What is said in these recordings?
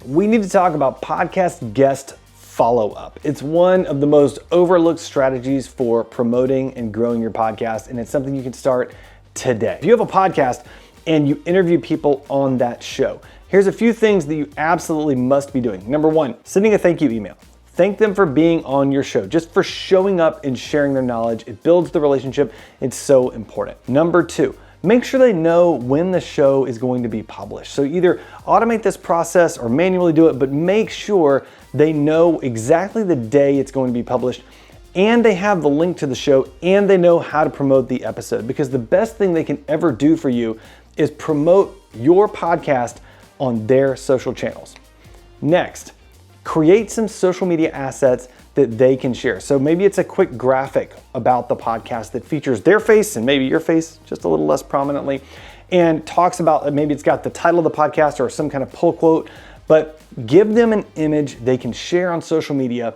we need to talk about podcast guest follow-up. It's one of the most overlooked strategies for promoting and growing your podcast, and it's something you can start today. If you have a podcast and you interview people on that show, here's a few things that you absolutely must be doing. Number one, sending a thank you email. Thank them for being on your show, just for showing up and sharing their knowledge. It builds the relationship. It's so important. Number two, make sure they know when the show is going to be published. So either automate this process or manually do it, but make sure they know exactly the day it's going to be published, and they have the link to the show, and they know how to promote the episode, because the best thing they can ever do for you is promote your podcast on their social channels. Next, create some social media assets that they can share. So maybe it's a quick graphic about the podcast that features their face and maybe your face just a little less prominently, and talks about, maybe it's got the title of the podcast or some kind of pull quote, but give them an image they can share on social media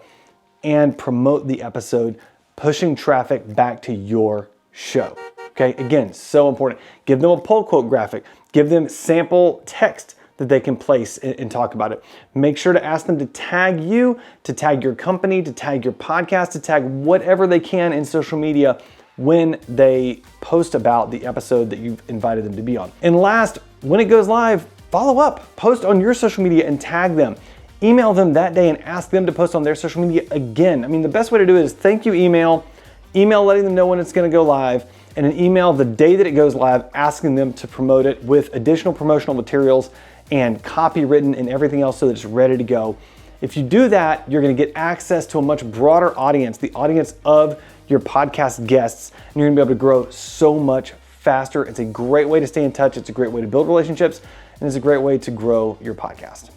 and promote the episode, pushing traffic back to your show. Okay, again, so important. Give them a pull quote graphic, give them sample text that they can place and talk about it. Make sure to ask them to tag you, to tag your company, to tag your podcast, to tag whatever they can in social media when they post about the episode that you've invited them to be on. And last, when it goes live, follow up. Post on your social media and tag them. Email them that day and ask them to post on their social media again. I mean, the best way to do it is thank you email letting them know when it's gonna go live, and an email the day that it goes live asking them to promote it with additional promotional materials and copy written and everything else so that it's ready to go. If you do that, you're gonna get access to a much broader audience, the audience of your podcast guests, and you're gonna be able to grow so much faster. It's a great way to stay in touch. It's a great way to build relationships, and it's a great way to grow your podcast.